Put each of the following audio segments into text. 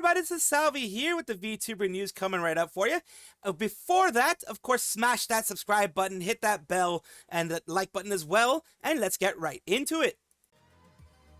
everybody, this is Salvi here with the VTuber news coming right up for you. Before that, of course, smash that subscribe button, hit that bell, and the like button as well, and let's get right into it.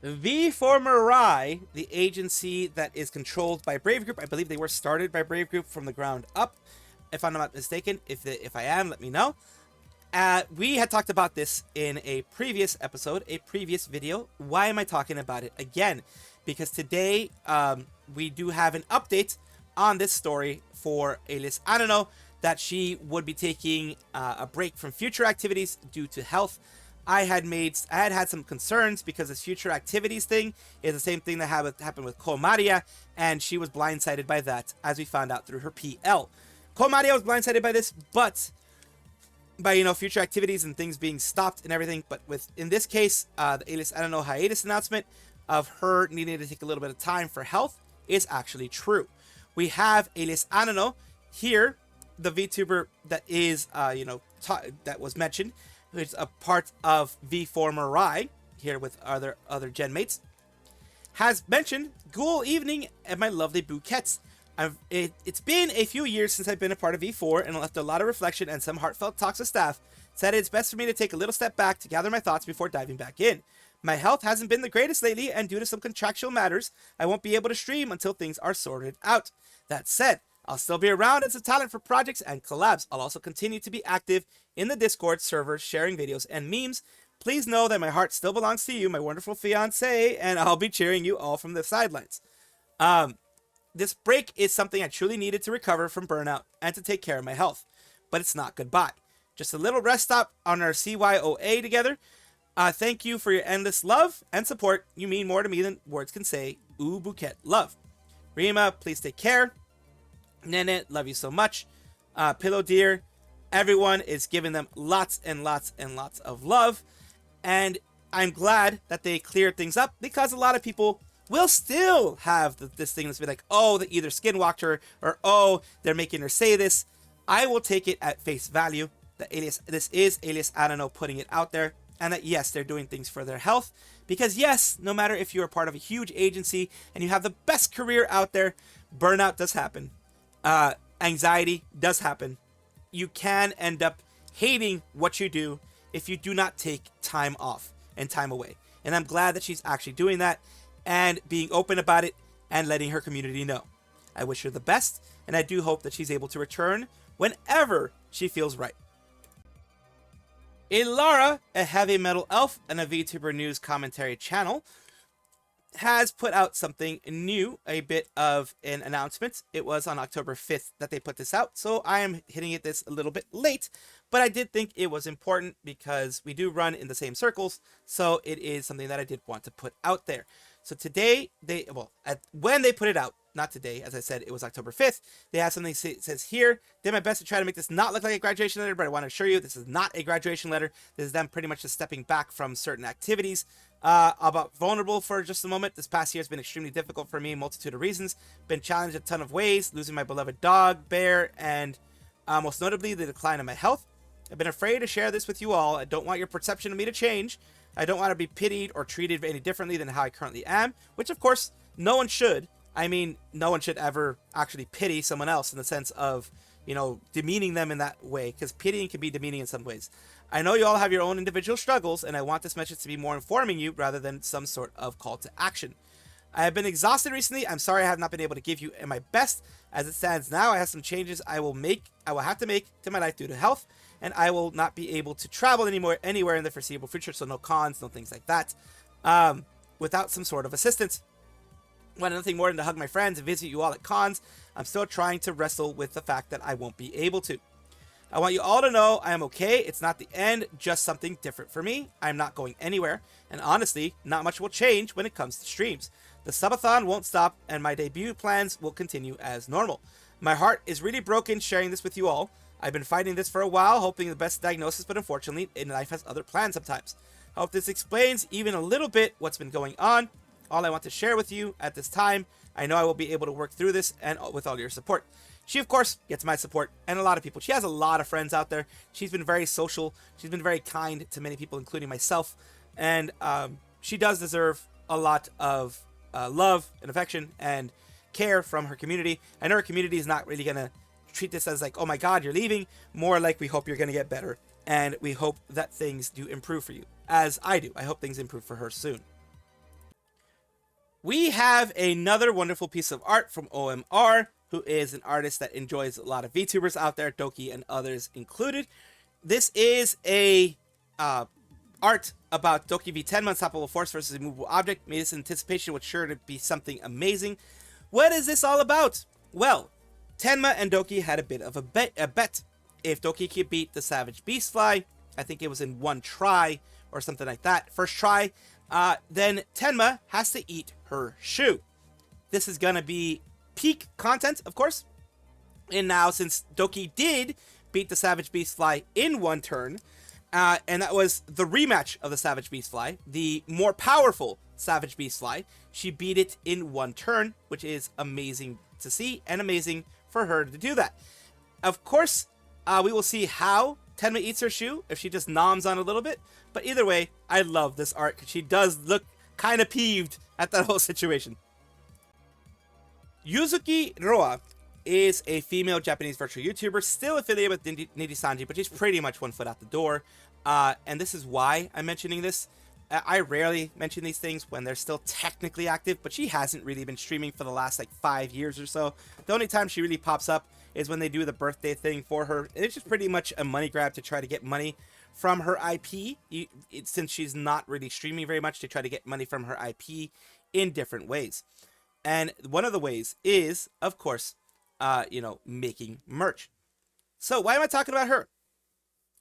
V4Mirai, the agency that is controlled by Brave Group, I believe they were started by Brave Group from the ground up, if I'm not mistaken. If I am, let me know. We had talked about this in a previous episode, a previous video. Why am I talking about it again? Because today we do have an update on this story for Alias Anono, that she would be taking a break from future activities due to health. I had had some concerns because this future activities thing is the same thing that happened with Koana, and she was blindsided by that, as we found out through her PL. Koana was blindsided by this, but by future activities and things being stopped and everything. But in this case, the Alias Anono hiatus announcement of her needing to take a little bit of time for health is actually true. We have Alias Anono here, the VTuber that is that was mentioned, which is a part of V4Mirai here with other gen mates, has mentioned "Ghoul evening and my lovely bouquets." It's been a few years since I've been a part of V4, and left a lot of reflection and some heartfelt talks with staff. Said it's best for me to take a little step back to gather my thoughts before diving back in. My health hasn't been the greatest lately, and due to some contractual matters, I won't be able to stream until things are sorted out. That said, I'll still be around as a talent for projects and collabs. I'll also continue to be active in the Discord server, sharing videos and memes. Please know that my heart still belongs to you, my wonderful fiancé, and I'll be cheering you all from the sidelines. This break is something I truly needed to recover from burnout and to take care of my health. But it's not goodbye. Just a little rest stop on our CYOA together. Thank you for your endless love and support. You mean more to me than words can say. Ooh, bouquet, love. Rima, please take care. Nene, love you so much. Pillow Dear, everyone is giving them lots and lots and lots of love. And I'm glad that they cleared things up, because a lot of people will still have this thing that's be like, oh, they either skinwalked her, or oh, they're making her say this. I will take it at face value that this is Alias Anono putting it out there, and that yes, they're doing things for their health. Because yes, no matter if you're a part of a huge agency and you have the best career out there, burnout does happen. Anxiety does happen. You can end up hating what you do if you do not take time off and time away. And I'm glad that she's actually doing that and being open about it and letting her community know. I wish her the best, and I do hope that she's able to return whenever she feels right. Elara, a heavy metal elf and a VTuber news commentary channel, has put out something new, a bit of an announcement. It was on October 5th that they put this out, so I am hitting this a little bit late, but I did think it was important because we do run in the same circles, so it is something that I did want to put out there. So today, when they put it out, not today, as I said, it was October 5th, they have something that says here, did my best to try to make this not look like a graduation letter, but I want to assure you this is not a graduation letter. This is them pretty much just stepping back from certain activities. About vulnerable for just a moment. This past year has been extremely difficult for me, a multitude of reasons. Been challenged a ton of ways, losing my beloved dog, bear, and most notably the decline in my health. I've been afraid to share this with you all. I don't want your perception of me to change. I don't want to be pitied or treated any differently than how I currently am, which of course no one should. I mean, no one should ever actually pity someone else in the sense of, demeaning them in that way, because pitying can be demeaning in some ways. I know you all have your own individual struggles, and I want this message to be more informing you rather than some sort of call to action. I have been exhausted recently. I'm sorry I have not been able to give you my best. As it stands now, I have some changes I will have to make to my life due to health, and I will not be able to travel anywhere in the foreseeable future, so no cons, no things like that, without some sort of assistance. I want nothing more than to hug my friends and visit you all at cons. I'm still trying to wrestle with the fact that I won't be able to. I want you all to know I am okay. It's not the end, just something different for me. I'm not going anywhere, and honestly, not much will change when it comes to streams. The subathon won't stop, and my debut plans will continue as normal. My heart is really broken sharing this with you all. I've been fighting this for a while, hoping the best diagnosis, but unfortunately, life has other plans sometimes. I hope this explains even a little bit what's been going on. All I want to share with you at this time, I know I will be able to work through this and with all your support. She, of course, gets my support and a lot of people. She has a lot of friends out there. She's been very social. She's been very kind to many people, including myself. And she does deserve a lot of love and affection. And care from her community. I know her community is not really going to treat this as like, oh my god, you're leaving. More like, we hope you're going to get better. And we hope that things do improve for you. As I do. I hope things improve for her soon. We have another wonderful piece of art from OMR, who is an artist that enjoys a lot of VTubers out there, Doki and others included. This is a art about Doki v Tenma, unstoppable force versus immovable object. Made this in anticipation, was sure to be something amazing. What is this all about? Well, Tenma and Doki had a bit of a bet. If Doki could beat the Savage Beastfly, I think it was in one try or something like that, first try, then Tenma has to eat her shoe. This is gonna be peak content, of course. And now, since Doki did beat the Savage Beastfly in one turn, and that was the rematch of the Savage Beastfly, the more powerful Savage Beastfly, she beat it in one turn, which is amazing to see and amazing for her to do that. Of course, we will see how Tenma eats her shoe, if she just noms on a little bit. But either way, I love this art because she does look kind of peeved at that whole situation. Yuuzuki Roa is a female Japanese virtual YouTuber, still affiliated with Nijisanji, but she's pretty much one foot out the door. And this is why I'm mentioning this. I rarely mention these things when they're still technically active, but she hasn't really been streaming for the last like 5 years or so. The only time she really pops up is when they do the birthday thing for her. And it's just pretty much a money grab to try to get money from her IP, since she's not really streaming very much, to try to get money from her IP in different ways. And one of the ways is, of course, making merch. So why am I talking about her?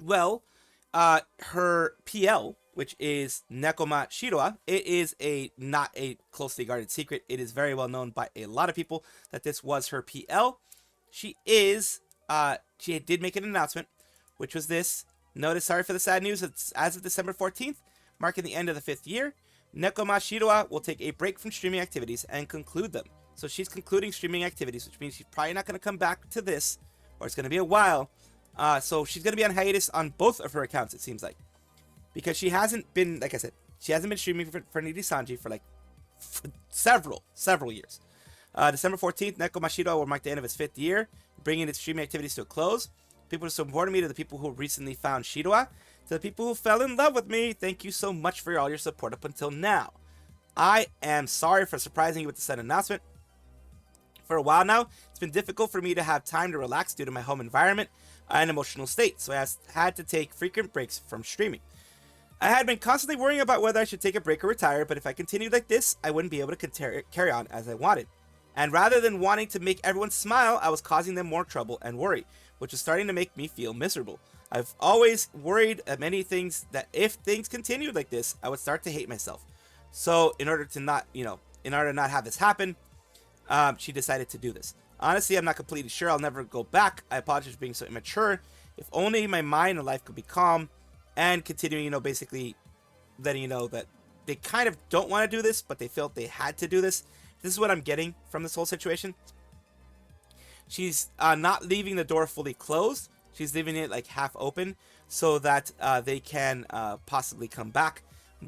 Well, her PL, which is Nekoma Shiroa, it is not a closely guarded secret. It is very well known by a lot of people that this was her PL. She did make an announcement, which was this. Notice, sorry for the sad news, it's as of December 14th, marking the end of the 5th year, Nekoma Shiroa will take a break from streaming activities and conclude them. So she's concluding streaming activities, which means she's probably not going to come back to this, or it's going to be a while. So she's going to be on hiatus on both of her accounts, it seems like. Because she hasn't been, like I said, she hasn't been streaming for Nijisanji for several years. December 14th, Nekoma Shiroa will mark the end of its 5th year, bringing its streaming activities to a close. People who supported me, to the people who recently found Shiroa, to the people who fell in love with me, thank you so much for all your support up until now. I am sorry for surprising you with the sudden announcement. For a while now, it's been difficult for me to have time to relax due to my home environment and emotional state, so I had to take frequent breaks from streaming. I had been constantly worrying about whether I should take a break or retire, but if I continued like this, I wouldn't be able to carry on as I wanted. And rather than wanting to make everyone smile, I was causing them more trouble and worry, which was starting to make me feel miserable. I've always worried at many things that if things continued like this, I would start to hate myself. So in order to not have this happen, she decided to do this. Honestly, I'm not completely sure I'll never go back. I apologize for being so immature. If only my mind and life could be calm, and continuing, basically letting you know that they kind of don't want to do this, but they felt they had to do this. This is what I'm getting from this whole situation. She's not leaving the door fully closed. She's leaving it like half open so that they can possibly come back.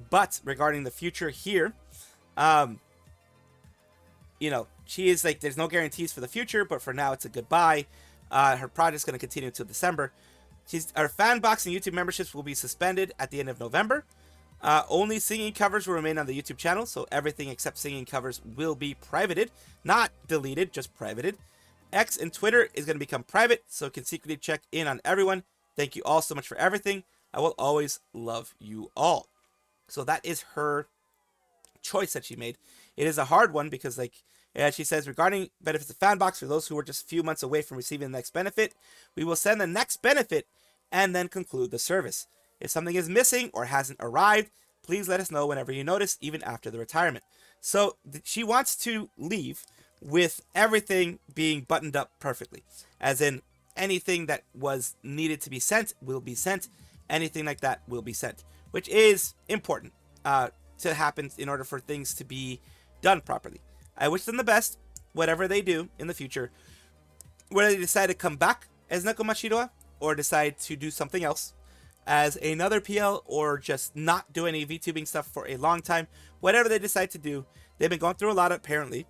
But regarding the future here, she is like, there's no guarantees for the future, but for now it's a goodbye. Her project's going to continue until December. Her fan box and YouTube memberships will be suspended at the end of November. Only singing covers will remain on the YouTube channel, so everything except singing covers will be privated. Not deleted, just privated. X and Twitter is going to become private, so you can secretly check in on everyone. Thank you all so much for everything. I will always love you all. So that is her choice that she made. It is a hard one because, she says, regarding benefits of fan box, for those who are just a few months away from receiving the next benefit, we will send the next benefit and then conclude the service. If something is missing or hasn't arrived, please let us know whenever you notice, even after the retirement. So she wants to leave with everything being buttoned up perfectly. As in, anything that was needed to be sent will be sent. Anything like that will be sent. Which is important to happen in order for things to be done properly. I wish them the best, whatever they do in the future. Whether they decide to come back as Nekoma Shiroa, or decide to do something else as another PL, or just not do any VTubing stuff for a long time. Whatever they decide to do, They've been going through a lot, apparently.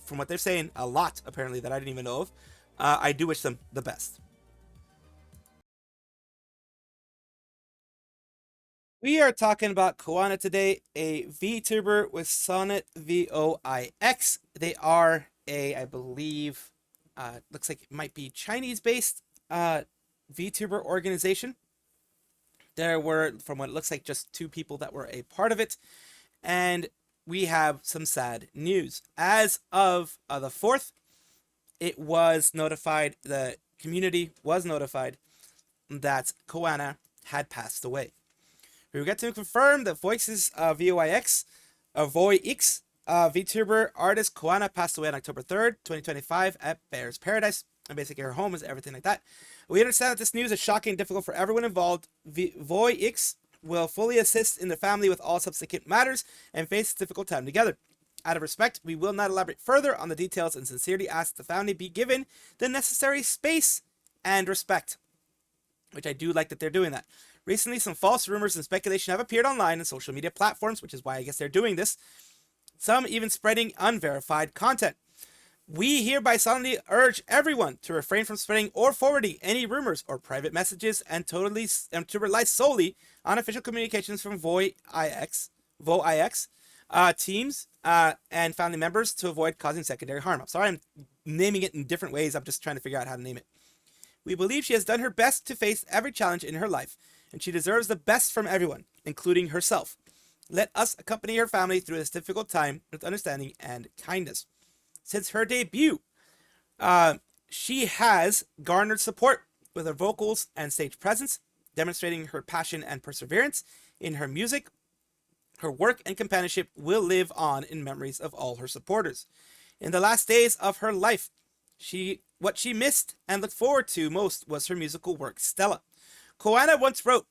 From what they're saying, a lot, apparently, that I didn't even know of. I do wish them the best. We are talking about Koana today, a VTuber with Sonnet VOIX. They are I believe, looks like it might be Chinese-based VTuber organization. There were, from what it looks like, just two people that were a part of it. And we have some sad news. As of the 4th, it was notified, the community was notified that Koana had passed away. We get to confirm that Voices VOIX, VOIX, VTuber artist Koana passed away on October 3rd, 2025 at Bear's Paradise. And basically her home is everything like that. We understand that this news is shocking and difficult for everyone involved. VOIX will fully assist in the family with all subsequent matters and face a difficult time together. Out of respect, we will not elaborate further on the details and sincerely ask the family be given the necessary space and respect. Which I do like that they're doing that. Recently, some false rumors and speculation have appeared online on social media platforms, which is why I guess they're doing this. Some even spreading unverified content. We hereby solemnly urge everyone to refrain from spreading or forwarding any rumors or private messages and to rely solely on official communications from VOIX teams and family members to avoid causing secondary harm. I'm sorry I'm naming it in different ways. I'm just trying to figure out how to name it. We believe she has done her best to face every challenge in her life, and she deserves the best from everyone, including herself. Let us accompany her family through this difficult time with understanding and kindness. Since her debut, she has garnered support with her vocals and stage presence, demonstrating her passion and perseverance in her music. Her work and companionship will live on in memories of all her supporters. In the last days of her life, what she missed and looked forward to most was her musical work, Stella. Koana once wrote,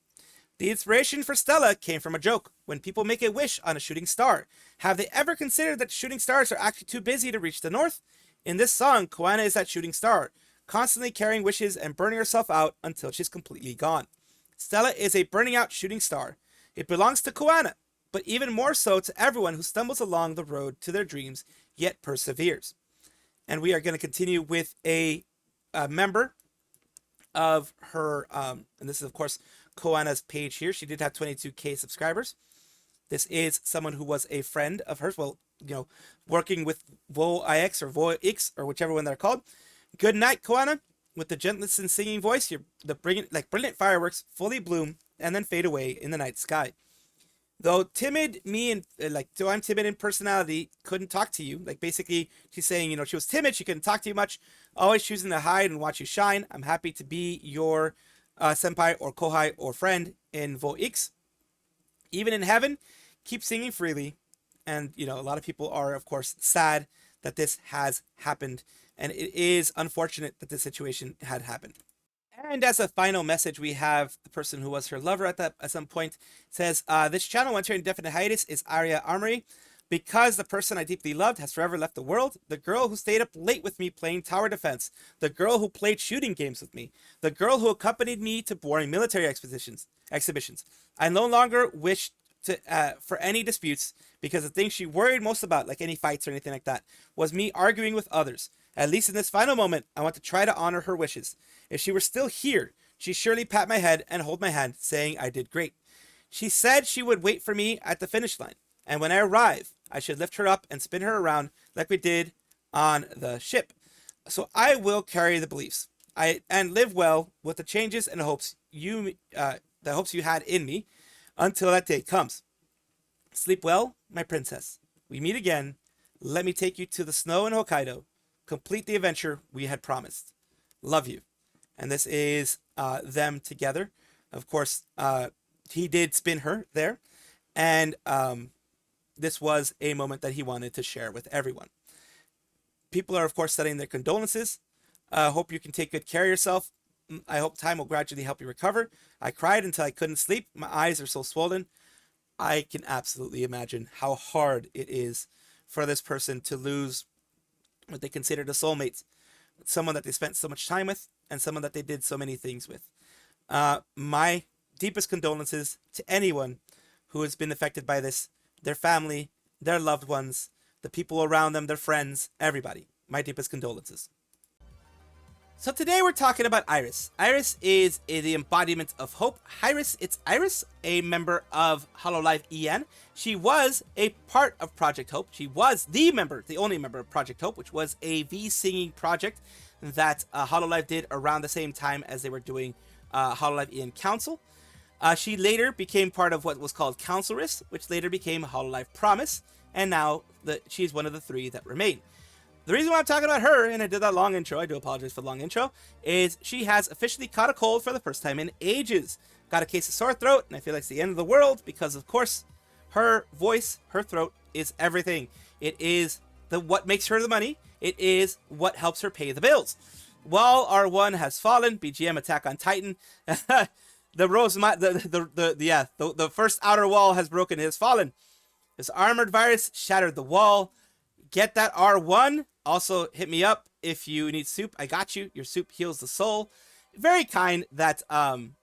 "The inspiration for Stella came from a joke. When people make a wish on a shooting star, have they ever considered that shooting stars are actually too busy to reach the north? In this song, Koana is that shooting star, constantly carrying wishes and burning herself out until she's completely gone. Stella is a burning out shooting star. It belongs to Koana, but even more so to everyone who stumbles along the road to their dreams, yet perseveres." And we are going to continue with a member of her, and this is, of course, Koana's page here. She did have 22K subscribers. This is someone who was a friend of hers, well, working with VOIX or VOIX or whichever one they're called. Good night, Koana. With the gentlest and singing voice, the brilliant fireworks fully bloom and then fade away in the night sky. Though timid, though I'm timid in personality, couldn't talk to you. Like, basically, she's saying, she was timid, she couldn't talk to you much, always choosing to hide and watch you shine. I'm happy to be your senpai or kohai or friend in VOIX. Even in heaven, keep singing freely. And, a lot of people are, of course, sad that this has happened. And it is unfortunate that this situation had happened. And as a final message, we have the person who was her lover at some point says, "This channel went to indefinite hiatus is Aria Armory because the person I deeply loved has forever left the world. The girl who stayed up late with me playing tower defense, the girl who played shooting games with me, the girl who accompanied me to boring military exhibitions. I no longer wish for any disputes because the thing she worried most about, like any fights or anything like that, was me arguing with others. At least in this final moment, I want to try to honor her wishes. If she were still here, she'd surely pat my head and hold my hand, saying I did great. She said she would wait for me at the finish line, and when I arrive, I should lift her up and spin her around like we did on the ship. So I will carry the beliefs and live well with the changes and hopes you had in me until that day comes. Sleep well, my princess. We meet again. Let me take you to the snow in Hokkaido. Complete the adventure we had promised. Love you." And this is them together. Of course, he did spin her there. And this was a moment that he wanted to share with everyone. People are, of course, sending their condolences. Hope you can take good care of yourself. I hope time will gradually help you recover. I cried until I couldn't sleep. My eyes are so swollen. I can absolutely imagine how hard it is for this person to lose what they considered a soulmate, someone that they spent so much time with, and someone that they did so many things with. My deepest condolences to anyone who has been affected by this, their family, their loved ones, the people around them, their friends, everybody. My deepest condolences. So today we're talking about Irys. Irys is the embodiment of hope. It's Irys, a member of Hololive EN. She was a part of Project Hope. She was the only member of Project Hope, which was a V-singing project that Hololive did around the same time as they were doing Hololive EN Council. She later became part of what was called Councilress, which later became Hololive Promise, and now she's one of the 3 that remain. The reason why I'm talking about her, and I did that long intro, I do apologize for the long intro, is she has officially caught a cold for the first time in ages. Got a case of sore throat, and I feel like it's the end of the world because, of course, her voice, her throat is everything. It is what makes her the money. It is what helps her pay the bills. While R1 has fallen, BGM Attack on Titan, the first outer wall has broken. It has fallen. This armored virus shattered the wall. Get that R1. Also, hit me up if you need soup. I got you. Your soup heals the soul. Very kind that some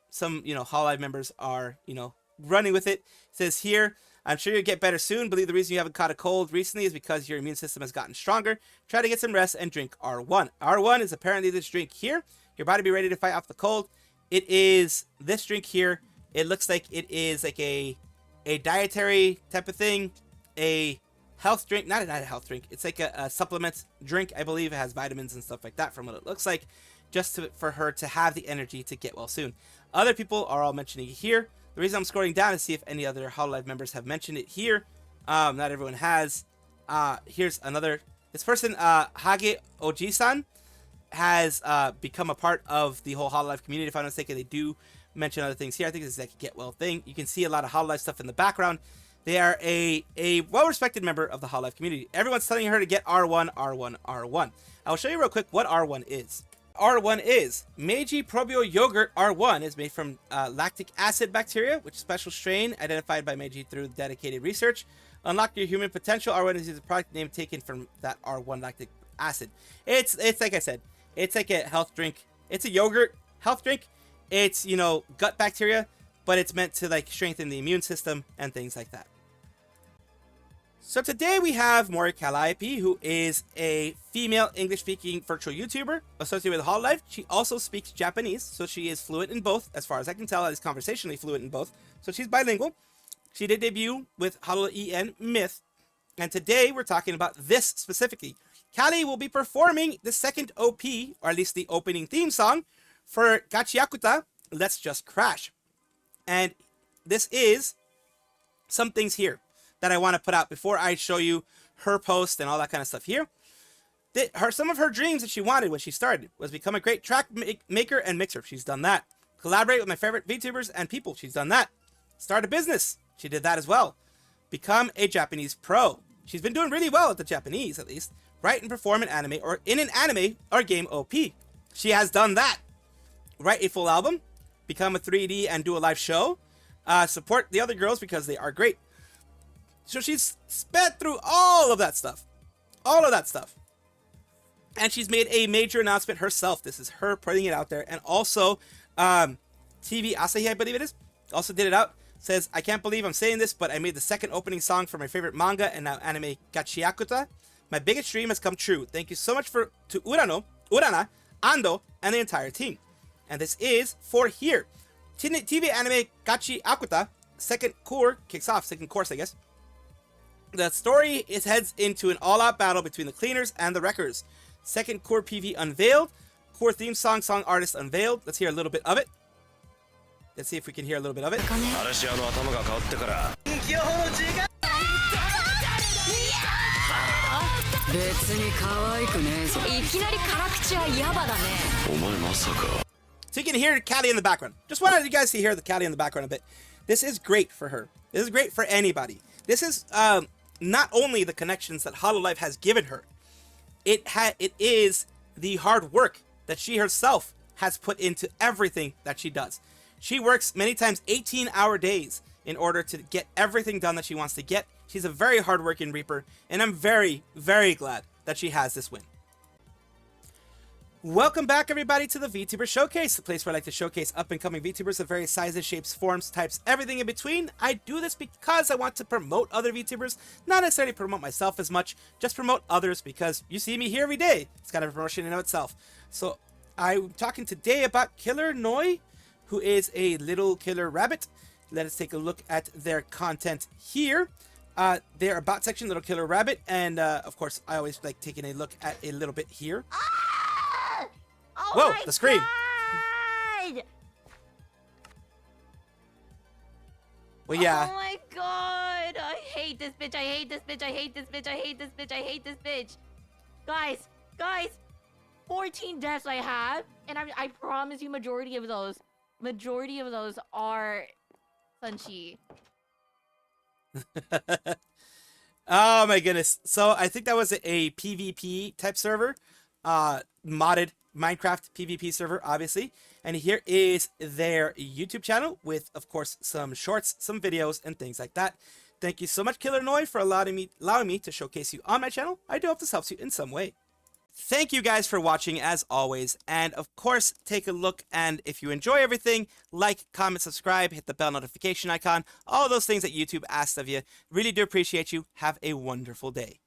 Hololive members are running with it. It says here, I'm sure you'll get better soon. Believe the reason you haven't caught a cold recently is because your immune system has gotten stronger. Try to get some rest and drink R1. R1 is apparently this drink here. Your body be ready to fight off the cold. It is this drink here. It looks like it is like a dietary type of thing. A health drink, not a health drink. It's like a supplement drink. I believe it has vitamins and stuff like that from what it looks like, just for her to have the energy to get well soon. Other people are all mentioning it here. The reason I'm scrolling down is to see if any other Hololive members have mentioned it here. Not everyone has. Here's another. This person, Hage Oji-san, has become a part of the whole Hololive community. If I'm not mistaken, they do mention other things here. I think this is like a get well thing. You can see a lot of Hololive stuff in the background. They are a well-respected member of the Hololive community. Everyone's telling her to get R1, R1, R1. I'll show you real quick what R1 is. R1 is Meiji Probio Yogurt. R1 is made from lactic acid bacteria, which is a special strain identified by Meiji through dedicated research. Unlock your human potential. R1 is a product name taken from that R1 lactic acid. It's like I said, it's like a health drink. It's a yogurt health drink. It's, gut bacteria, but it's meant to like strengthen the immune system and things like that. So today we have Mori Calliope, who is a female English-speaking virtual YouTuber associated with Hololive. She also speaks Japanese, so she is fluent in both, as far as I can tell, is conversationally fluent in both. So she's bilingual. She did debut with Hololive EN Myth, and today we're talking about this specifically. Callie will be performing the second OP, or at least the opening theme song, for Gachiakuta, Let's Just Crash. And this is some things here that I want to put out before I show you her post and all that kind of stuff here. Some of her dreams that she wanted when she started was become a great track maker and mixer. She's done that. Collaborate with my favorite VTubers and people. She's done that. Start a business. She did that as well. Become a Japanese pro. She's been doing really well at the Japanese, at least. Write and perform an anime or in an anime or game OP. She has done that. Write a full album. Become a 3D and do a live show. Support the other girls because they are great. So she's sped through all of that stuff. All of that stuff. And she's made a major announcement herself. This is her putting it out there. And also, TV Asahi, I believe it is, also did it out. Says, I can't believe I'm saying this, but I made the second opening song for my favorite manga and now anime Gachiakuta. My biggest dream has come true. Thank you so much to Urana, Ando, and the entire team. And this is for here. TV anime Gachiakuta, second course, I guess. The story heads into an all-out battle between the cleaners and the wreckers. Second core PV unveiled. Core theme song artist unveiled. Let's hear a little bit of it. Let's see if we can hear a little bit of it. So you can hear Callie in the background. Just wanted you guys to hear the Callie in the background a bit. This is great for her. This is great for anybody. This is not only the connections that Hololive has given her, it is the hard work that she herself has put into everything that she does. She works many times 18-hour days in order to get everything done that she wants to get. She's a very hard-working Reaper, and I'm very, very glad that she has this win. Welcome back, everybody, to the VTuber Showcase, the place where I like to showcase up-and-coming VTubers of various sizes, shapes, forms, types, everything in between. I do this because I want to promote other VTubers, not necessarily promote myself as much, just promote others because you see me here every day. It's kind of a promotion in and of itself. So I'm talking today about Killernoi, who is a little killer rabbit. Let us take a look at their content here. Their about section, Little Killer Rabbit, and of course, I always like taking a look at a little bit here. Oh whoa, my the scream! God! Well, yeah. Oh my god! I hate this bitch! I hate this bitch! I hate this bitch! I hate this bitch! I hate this bitch! Guys! 14 deaths I have, and I promise you, majority of those are Sunchi. Oh my goodness. So I think that was a PvP type server, modded Minecraft PvP server, obviously. And here is their YouTube channel with, of course, some shorts, some videos, and things like that. Thank you so much, Killernoi, for allowing me to showcase you on my channel. I do hope this helps you in some way. Thank you guys for watching as always, and of course take a look, and if you enjoy everything, like, comment, subscribe, hit the bell notification icon, all those things that YouTube asks of you. Really do appreciate you. Have a wonderful day.